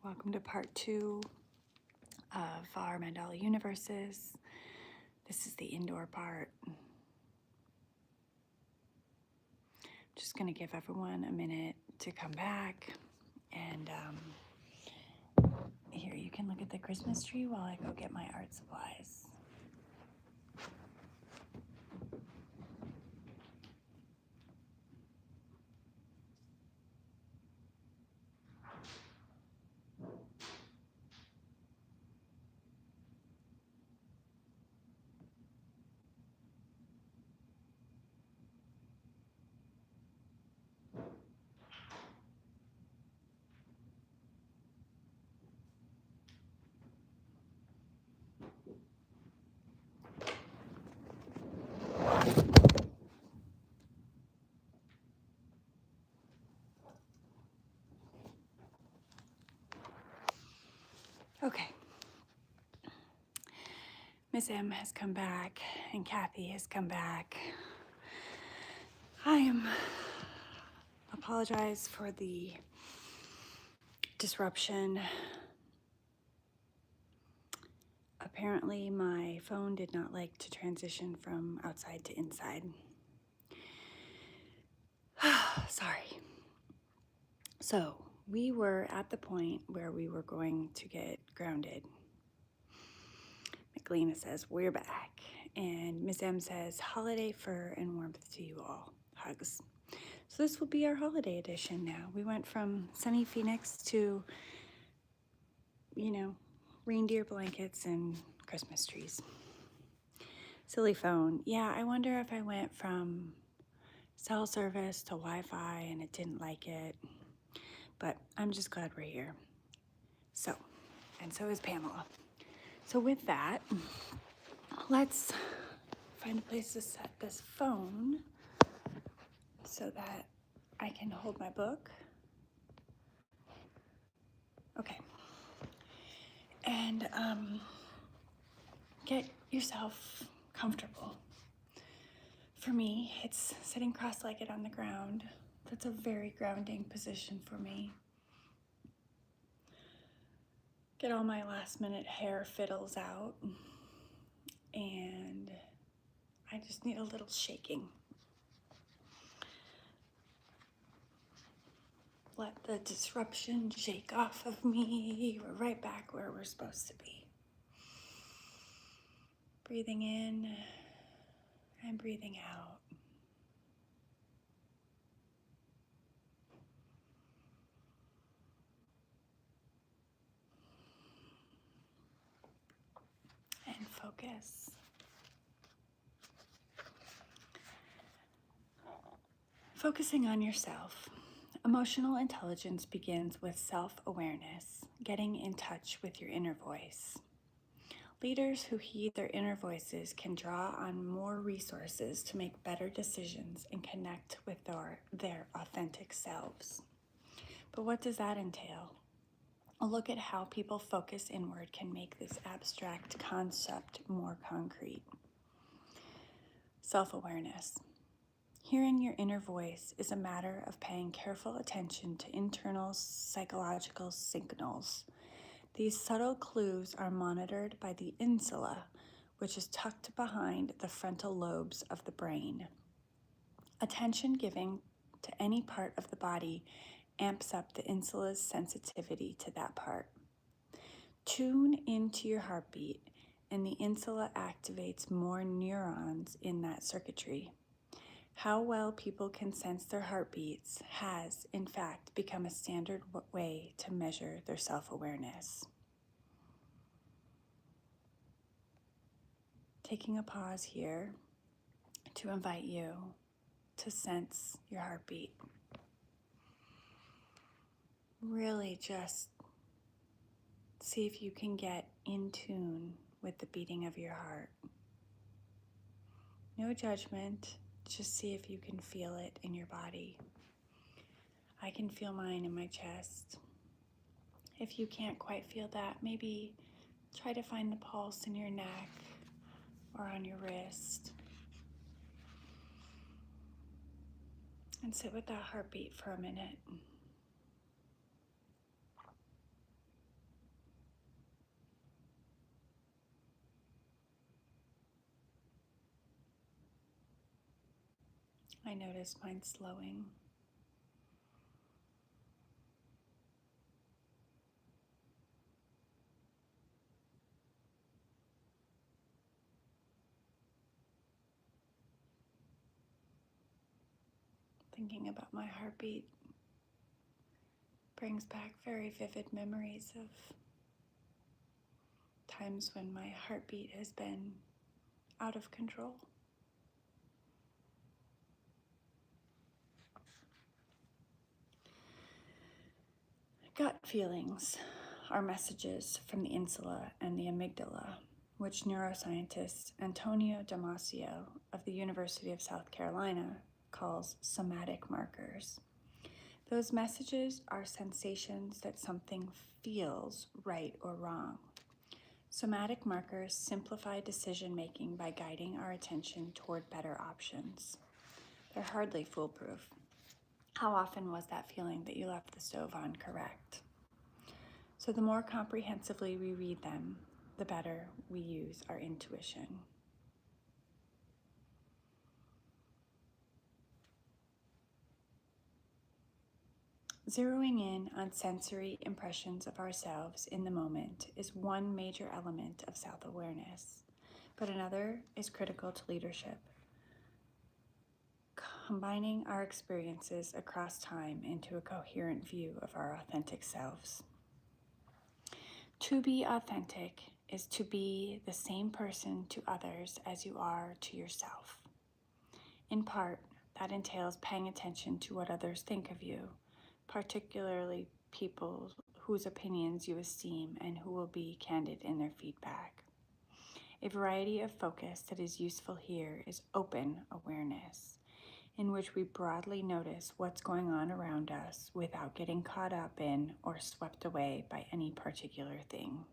Welcome to part 2 of our Mandala universes. This is the indoor part. I'm just going to give everyone a minute to come back. And here, you can look at the Christmas tree while I go get my art supplies. Okay. Miss M has come back and Kathy has come back. I apologize for the disruption. Apparently, my phone did not like to transition from outside to inside. Sorry. So, we were at the point where we were going to get grounded. McLeana says, we're back. And Miss M says, holiday fur and warmth to you all. Hugs. So this will be our holiday edition now. We went from sunny Phoenix to, reindeer blankets and Christmas trees. Silly phone. Yeah, I wonder if I went from cell service to Wi-Fi and it didn't like it. But I'm just glad we're here. So is Pamela. So with that, let's find a place to set this phone so that I can hold my book. Okay. And get yourself comfortable. For me, it's sitting cross-legged on the ground. That's a very grounding position for me. Get all my last-minute hair fiddles out, and I just need a little shaking. Let the disruption shake off of me. We're right back where we're supposed to be. Breathing in and breathing out. And focus. Focusing on yourself. Emotional intelligence begins with self-awareness, getting in touch with your inner voice. Leaders who heed their inner voices can draw on more resources to make better decisions and connect with their authentic selves. But what does that entail? A look at how people focus inward can make this abstract concept more concrete. Self-awareness. Hearing your inner voice is a matter of paying careful attention to internal psychological signals. These subtle clues are monitored by the insula, which is tucked behind the frontal lobes of the brain. Attention given to any part of the body amps up the insula's sensitivity to that part. Tune into your heartbeat, and the insula activates more neurons in that circuitry. How well people can sense their heartbeats has, in fact, become a standard way to measure their self-awareness. Taking a pause here to invite you to sense your heartbeat. Really just see if you can get in tune with the beating of your heart. No judgment. Just see if you can feel it in your body. I can feel mine in my chest. If you can't quite feel that, maybe try to find the pulse in your neck or on your wrist. And sit with that heartbeat for a minute. I notice mine slowing. Thinking about my heartbeat brings back very vivid memories of times when my heartbeat has been out of control. Gut feelings are messages from the insula and the amygdala, which neuroscientist Antonio Damasio of the University of South Carolina calls somatic markers. Those messages are sensations that something feels right or wrong. Somatic markers simplify decision making by guiding our attention toward better options. They're hardly foolproof. How often was that feeling that you left the stove on correct? So the more comprehensively we read them, the better we use our intuition. Zeroing in on sensory impressions of ourselves in the moment is one major element of self-awareness, but another is critical to leadership. Combining our experiences across time into a coherent view of our authentic selves. To be authentic is to be the same person to others as you are to yourself. In part, that entails paying attention to what others think of you, particularly people whose opinions you esteem and who will be candid in their feedback. A variety of focus that is useful here is open awareness, in which we broadly notice what's going on around us without getting caught up in or swept away by any particular thing.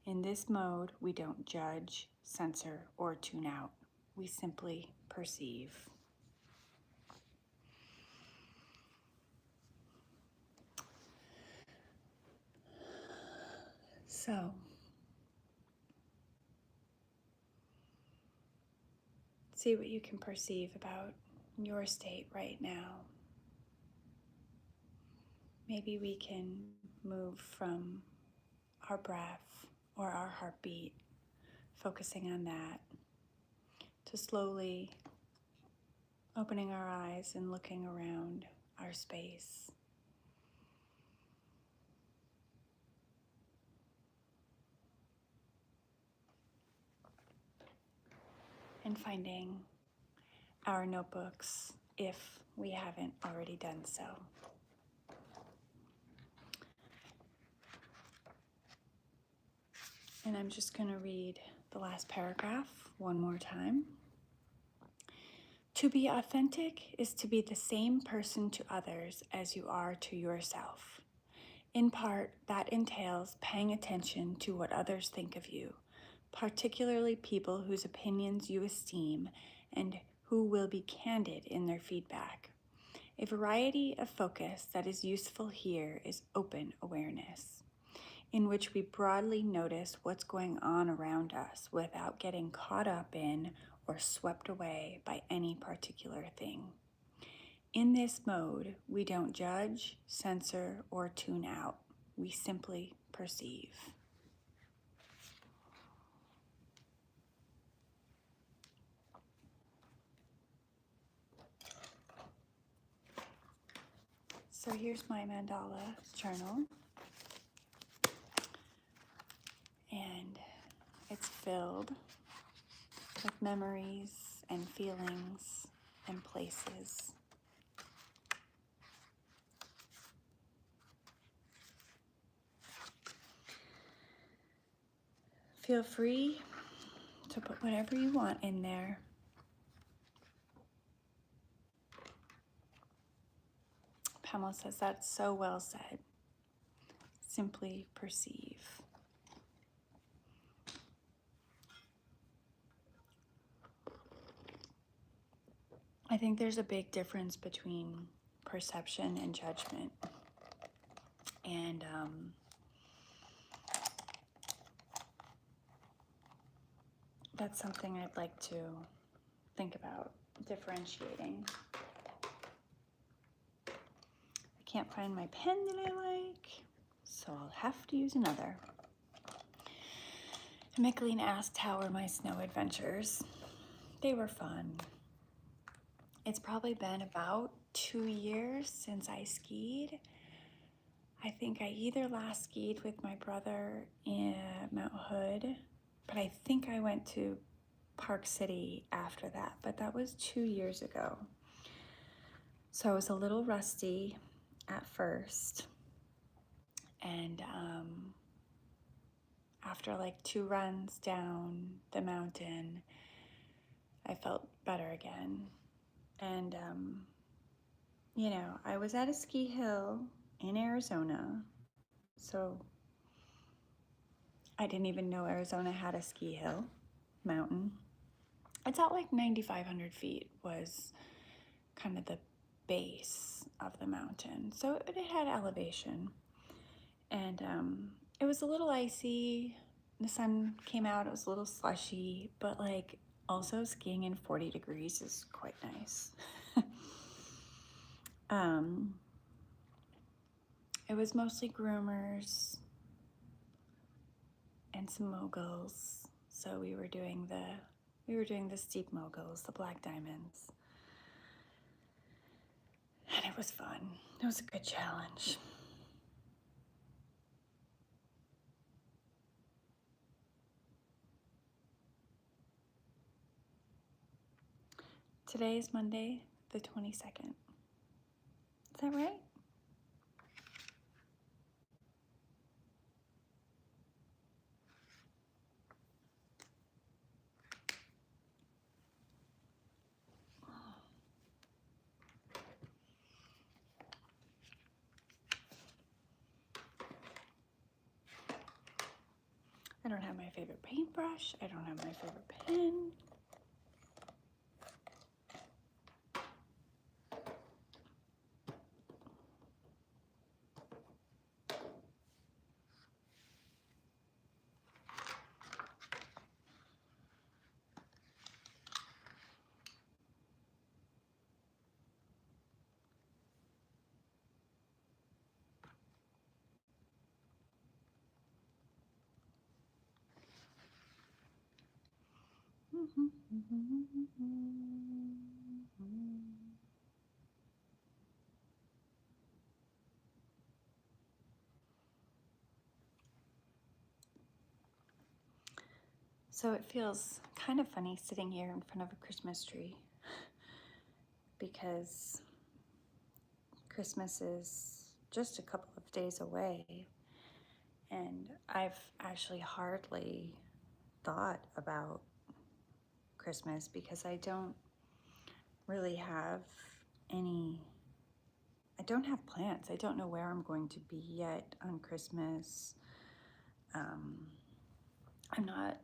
In this mode, we don't judge, censor, or tune out. We simply perceive. So, see what you can perceive about your state right now. Maybe we can move from our breath or our heartbeat, focusing on that, to slowly opening our eyes and looking around our space. And finding our notebooks if we haven't already done so. And I'm just going to read the last paragraph one more time. To be authentic is to be the same person to others as you are to yourself. In part, that entails paying attention to what others think of you, particularly people whose opinions you esteem and who will be candid in their feedback. A variety of focus that is useful here is open awareness, in which we broadly notice what's going on around us without getting caught up in or swept away by any particular thing. In this mode, we don't judge, censor, or tune out. We simply perceive. So here's my mandala journal. And it's filled with memories and feelings and places. Feel free to put whatever you want in there. Pamela says that's so well said. Simply perceive. I think there's a big difference between perception and judgment. And that's something I'd like to think about differentiating. I can't find my pen that I like, so I'll have to use another. Mickling asked how were my snow adventures. They were fun. It's probably been about 2 years since I skied. I think I either last skied with my brother in Mount Hood, but I think I went to Park City after that, but that was 2 years ago. So I was a little rusty at first, and after like 2 runs down the mountain, I felt better again. And you know, I was at a ski hill in Arizona, so I didn't even know Arizona had a ski hill mountain. It's at like 9,500 feet was kind of the base of the mountain. So it had elevation. And it was a little icy. The sun came out, it was a little slushy, but like also skiing in 40 degrees is quite nice. It was mostly groomers and some moguls. So we were doing the steep moguls, the black diamonds. And it was fun. It was a good challenge. Today is Monday, the 22nd. Is that right? I don't have my favorite paintbrush. I don't have my favorite pen. So it feels kind of funny sitting here in front of a Christmas tree because Christmas is just a couple of days away, and I've actually hardly thought about Christmas because I don't really have I don't have plans. I don't know where I'm going to be yet on Christmas. I'm not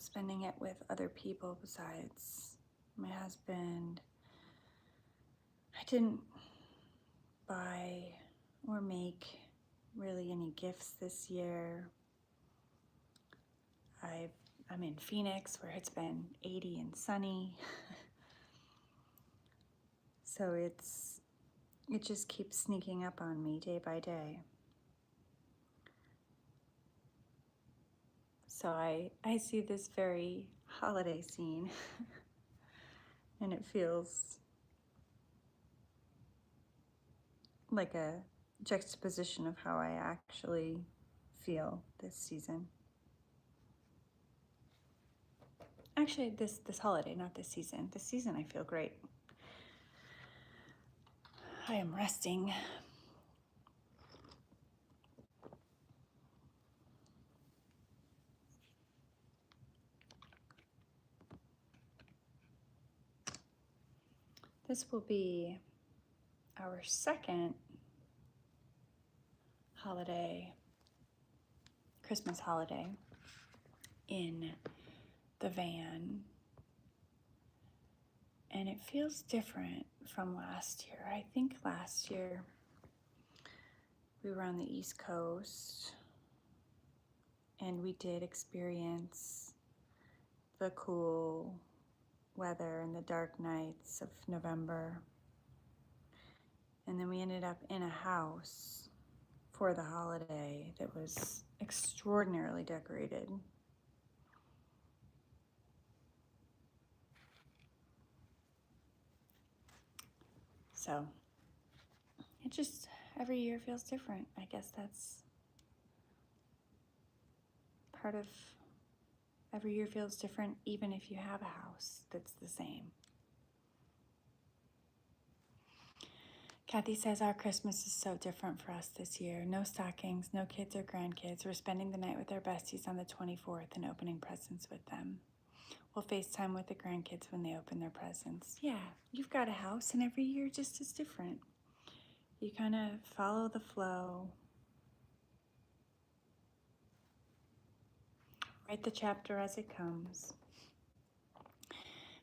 spending it with other people besides my husband. I didn't buy or make really any gifts this year. I'm in Phoenix where it's been 80 and sunny. So it just keeps sneaking up on me day by day. So I see this very holiday scene and it feels like a juxtaposition of how I actually feel this season. Actually, this holiday, not this season. This season I feel great. I am resting. This will be our second holiday, Christmas holiday, in the van. And it feels different from last year. I think last year we were on the East Coast and we did experience the cool weather and the dark nights of November. And then we ended up in a house for the holiday that was extraordinarily decorated. So it just, every year feels different. I guess that's part of every year feels different, even if you have a house that's the same. Kathy says our Christmas is so different for us this year. No stockings, no kids or grandkids. We're spending the night with our besties on the 24th and opening presents with them. We'll FaceTime with the grandkids when they open their presents. Yeah, you've got a house and every year just is different. You kind of follow the flow. Write the chapter as it comes.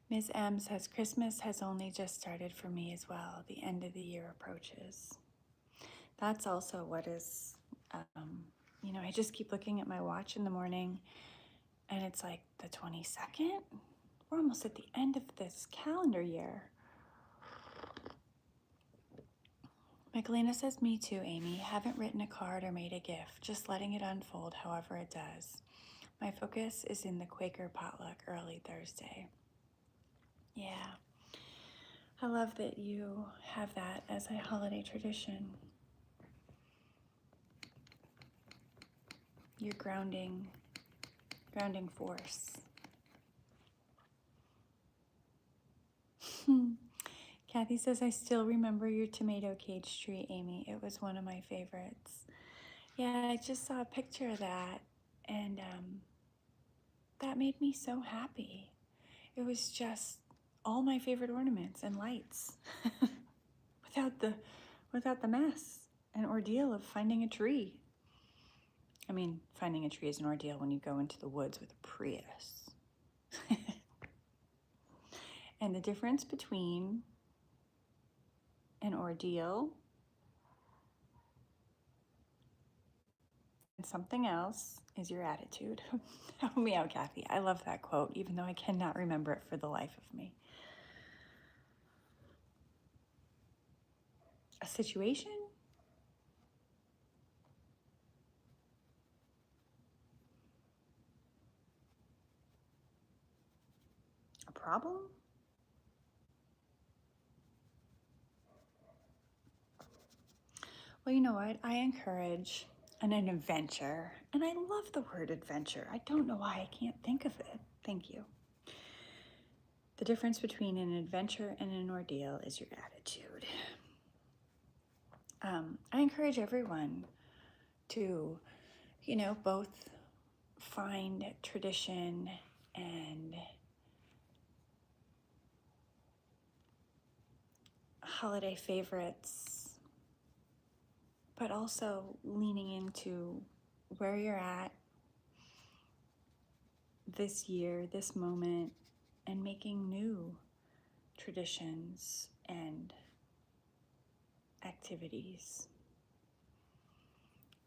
Ms. M says, Christmas has only just started for me as well. The end of the year approaches. That's also what is, I just keep looking at my watch in the morning and it's like the 22nd. We're almost at the end of this calendar year. Magdalena says, me too, Amy. Haven't written a card or made a gift, just letting it unfold however it does. My focus is in the Quaker potluck early Thursday. Yeah, I love that you have that as a holiday tradition. Your grounding force. Kathy says, I still remember your tomato cage tree, Amy. It was one of my favorites. Yeah, I just saw a picture of that, and that made me so happy. It was just all my favorite ornaments and lights without the mess and ordeal of finding a tree. I mean, finding a tree is an ordeal when you go into the woods with a Prius. And the difference between an ordeal and something else is your attitude. Help me out, Kathy. I love that quote, even though I cannot remember it for the life of me. A situation? A problem? Well, you know what? I encourage an adventure, and I love the word adventure. I don't know why I can't think of it. Thank you. The difference between an adventure and an ordeal is your attitude. I encourage everyone to, both find tradition and holiday favorites, but also leaning into where you're at this year, this moment, and making new traditions and activities.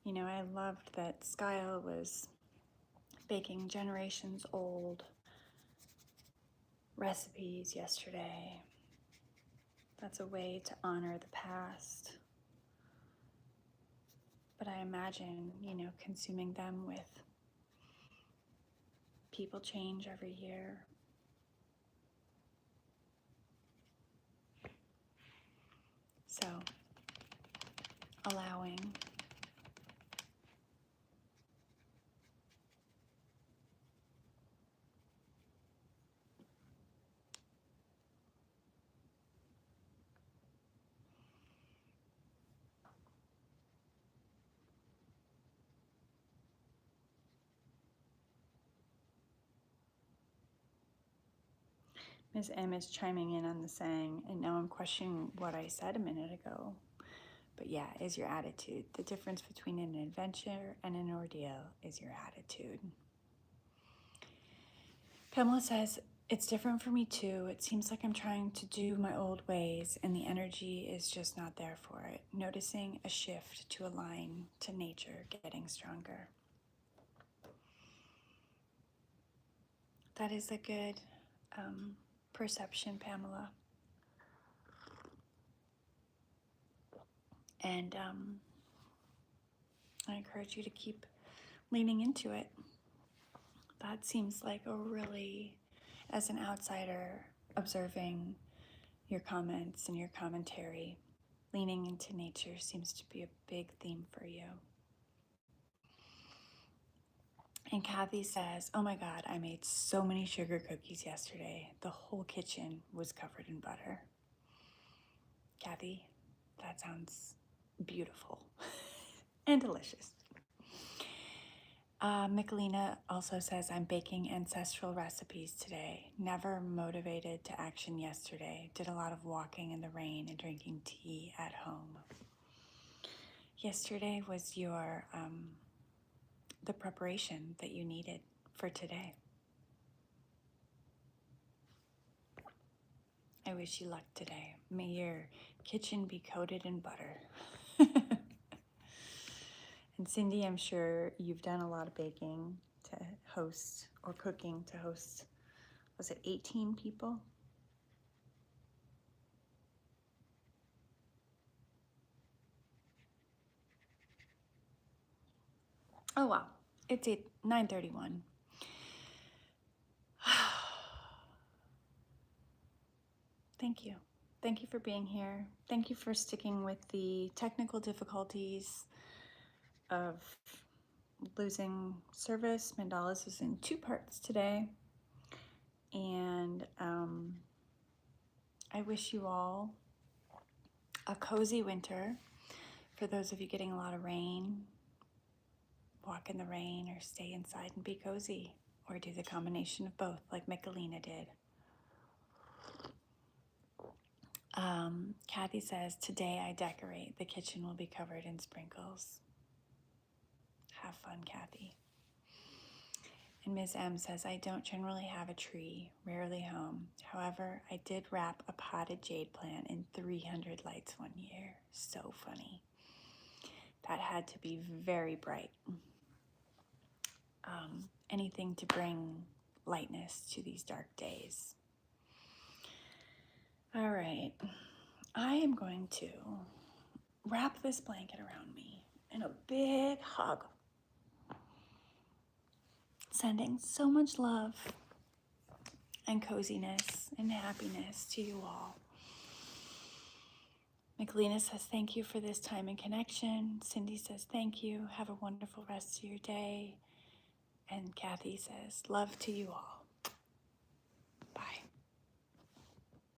I loved that Skyle was baking generations old recipes yesterday. That's a way to honor the past. But I imagine, consuming them with people change every year. So, allowing. Ms. M is chiming in on the saying, and now I'm questioning what I said a minute ago. But yeah, is your attitude. The difference between an adventure and an ordeal is your attitude. Pamela says, it's different for me too. It seems like I'm trying to do my old ways and the energy is just not there for it. Noticing a shift to align to nature getting stronger. That is a good perception, Pamela. And I encourage you to keep leaning into it. That seems like a really, as an outsider observing your comments and your commentary, leaning into nature seems to be a big theme for you. And Kathy says, oh my God, I made so many sugar cookies yesterday. The whole kitchen was covered in butter. Kathy, that sounds beautiful and delicious. Michelina also says, I'm baking ancestral recipes today. Never motivated to action yesterday. Did a lot of walking in the rain and drinking tea at home. Yesterday was your the preparation that you needed for today. I wish you luck today. May your kitchen be coated in butter. And Cindy, I'm sure you've done a lot of baking to host, or cooking to host, was it 18 people? Oh wow, it's 9:31. Thank you. Thank you for being here. Thank you for sticking with the technical difficulties of losing service. Mandala's is in 2 parts today. And I wish you all a cozy winter. For those of you getting a lot of rain, walk in the rain or stay inside and be cozy, or do the combination of both like Michelina did. Kathy says, today I decorate. The kitchen will be covered in sprinkles. Have fun, Kathy. And Ms. M says, I don't generally have a tree, rarely home. However, I did wrap a potted jade plant in 300 lights one year. So funny. That had to be very bright. Anything to bring lightness to these dark days. All right. I am going to wrap this blanket around me in a big hug. Sending so much love and coziness and happiness to you all. Michelina says, thank you for this time and connection. Cindy says, thank you. Have a wonderful rest of your day. And Kathy says, love to you all.